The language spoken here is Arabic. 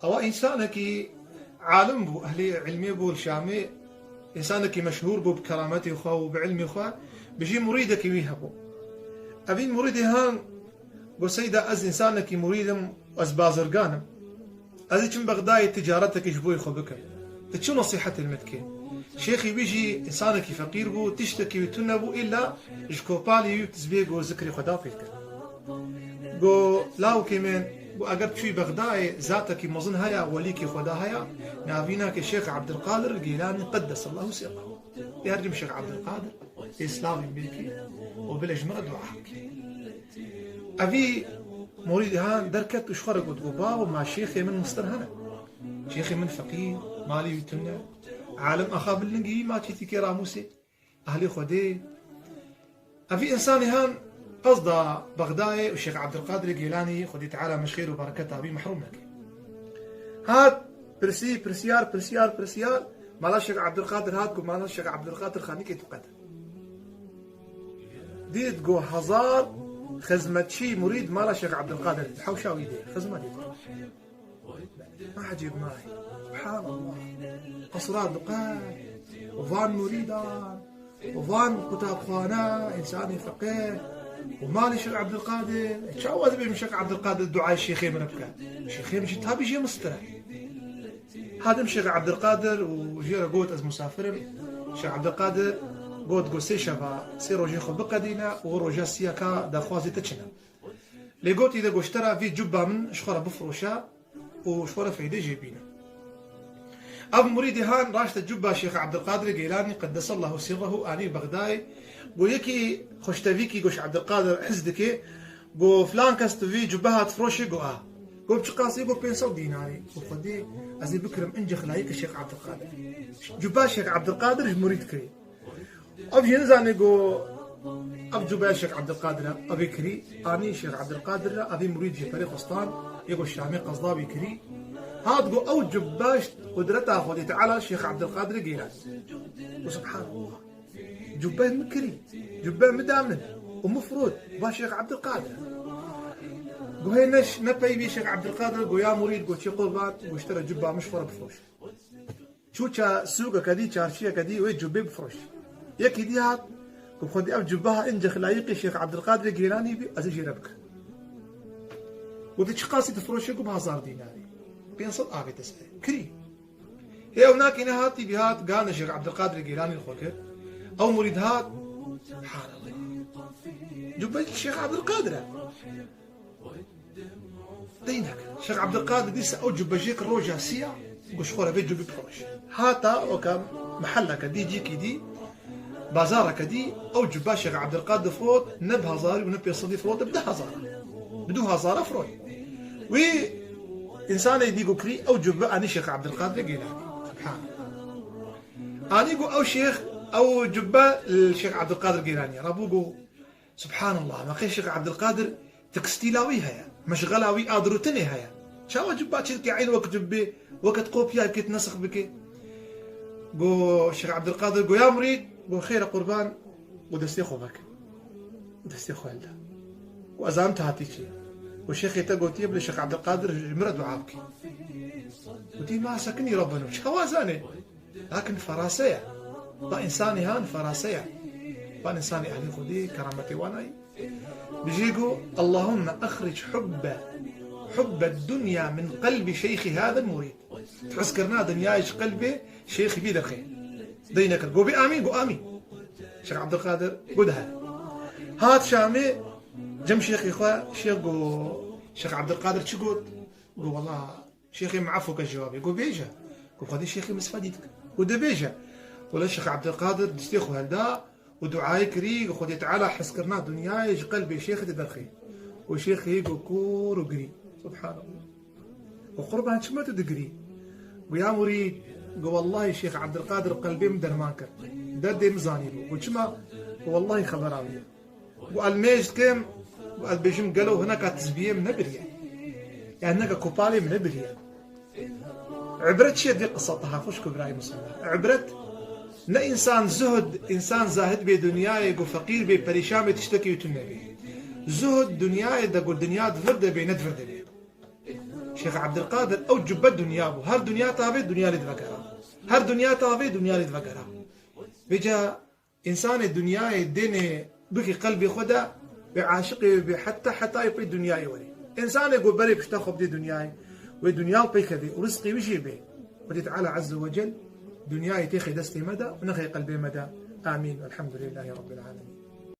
أو إنسانك عالم بو أهلي علمي بو الشامي إنسانك مشهور بو بكرامته خا وبعلمه خا بيجي مريدك ويهبو أبين مريدي هان بو سيدة أز إنسانك مريدم أز بازرقانم أزي كم بغداي تجارتك يجبوي خبك تشو نصيحة المتكين شيخي بيجي إنسانك فقير بو تشتكي وتنبو إلا جكوبالي تزبيق وذكري خدا فيك بو لاو كمان بو أقر تشوي بغداي ذاتك مظن هيا وليك خدا هيا نافيناك الشيخ عبد القادر الجيلاني قدس الله سره يرجم شيخ عبد القادر إسلامي بيكي وبلج مرد وحكي أبي مريد هان دركت وشخرق وتقوبا ومع شيخي من مسترهنة شيخي من فقير مالي ويتنا عالم أخاب اللنقي ما تشتي كراموسي أهلي خدي أبي إنساني هان قصد بغداي والشيخ عبد القادر الجيلاني خدي تعالى مشخير وبركته أبي محروم لك هات برسيار مالا الشيخ عبد القادر هاتكم مالا الشيخ عبد القادر خانيك يتقدر ديت جو هزار خزمة شي مريد مالا الشيخ عبد القادر حوشاوي دي خزمة دي ما حجيب معي سبحان الله قصرات دقات وفان مريدان وفان كتاب خوانا إنساني فقيه ومالي الشيخ عبد القادر تشاوز بي من الشيخ عبد القادر دعاء الشيخي مربكا الشيخي مش تابي جي مسترح هذا الشيخ عبد القادر وجيرا قوت از مسافر الشيخ عبد القادر قوت قوسي شفا سيرو جي خو بقدينا وروجا سياكا دا خوازي تتشنا لي قوت إذا قوشترا في جبا من شخورة بفروشا وشخورة فايدة جيبينا أب مريدي هان راشت الجبا الشيخ عبد القادر الجيلاني قدس الله سره آني بغداي قو يكي خوشتفيكي قوش عبد القادر حزدكي قو فلان كاستفي جبها تفروشي قو قو بشقاسي قو 500 ديناري قو خدي أزي بكرم انجخ لايك الشيخ عبد القادر جبا الشيخ عبد القادر مريد كري أب ينزاني قو أب جبا الشيخ عبد القادر أبي كري آني الشيخ عبد القادر أبي مريد جبري خستان يقو الشامي قصدابي كري هاد قو أو جباش قدرتها خدي تعالى الشيخ عبد القادر الجيلاني وسبحان الله جبان مكري جبان مدامن ومفروض با شيخ عبد القادر قو هي نش نبي بي شيخ عبد القادر قو يا مريد قو شي قربان قو اشترى جبا مشفره بفروش شو تا سوقه كدي تشارشيه كدي وي جبي بفروش يكي دي هات قو خدي اب جباها انجخ لايقي شيخ عبد القادر الجيلاني بي ازجي ربك ودي قاسي تفروشي قو بهزار ديناري بينصد اغي تسعي كري هي هناك هاتي بهات قال الشيخ عبد القادر الجيلاني الخوكر أو مريد هات سبحان الله جبت الشيخ عبد القادر دينك الشيخ عبد القادر ديس أو جبجيك الروجا سيا وشخورة بيت جبي بحوش هاتا وكم محلك دي جيكي دي بازارك دي أو جبا الشيخ عبد القادر فروت نب هزاري ونب يصدي فروت بده هزارة بدو هزارة فروت وي إنسان يديقو كري أو جبا أني الشيخ عبد القادر قيلاني سبحان الله أني قو أو شيخ أو جبا الشيخ عبد القادر الجيلاني رابوقو سبحان الله ما قيل الشيخ عبد القادر تكستيلاوي هيا مشغلاوي أدروتني هيا شاو جبا تشيلكي عين وقت جبي وقت قوبيا كي تنسخ بكي قو الشيخ عبد القادر قو يا مريد قو خير قربان ودستيخو بك ودستيخو هلدا وأزامت هاتيكي والشيخ يتقوتي بل الشيخ عبد القادر مرد وعابكي ودي ما سكني ربنا شوازاني لكن فراسية با إنساني هان فراسية با إنساني أهلي خدي كرامتي واناي بيجيقوا اللهم أخرج حب الدنيا من قلب شيخي هذا المريد تحسكرنا دنيايش قلبي شيخي بيد الخير دينك قو بي آمين قو آمين شيخ عبد القادر قدها هات شامي جم شيخي إخوة شيخ قو شيخ عبد القادر شو قلت قو والله شيخي معفوك الجواب قو بيجا قو خدي شيخي مسفاديتك قو دبيجا ولا الشيخ عبد القادر دستيخو هلدا ودعاي كري وخدي تعالى حسكرنا دنياي قلبي شيخ تدرخي وشيخ يقو كور وقري سبحان الله وقربان شمت دقري ويا مريد قو والله الشيخ عبد القادر قلبي مدرمانكر دردي مزاني وشما والله خبراوي وقال ميج كم وقال بيجم قالوا هناك تزبيه من نبريا يعني هناك كوبالي من نبريا عبرت شيء دي قصتها خوش كبراي مصنع عبرت نا إنسان زهد إنسان زاهد بدنياي قو فقير ببريشان بتشتكي وتنبي زهد دنياي دا قول دنيا دفرد بي ندفرد بي شيخ عبد القادر او جبه دنيا بو هر دنيا تابي دنيا لد فكرة هر دنيا تابي دنيا لد فكرة بيجا انسان الدنيا يديني بكي قلبي خدا بعاشقي حتى يبقى الدنيا يوري انسان يقول بري بيشتاخب دي دنياي ودنيا بي كذي ورزقي وشي بي ودي تعالى عز وجل دنياي تيخي دستي مدى ونخي قلبي مدى آمين والحمد لله رب العالمين.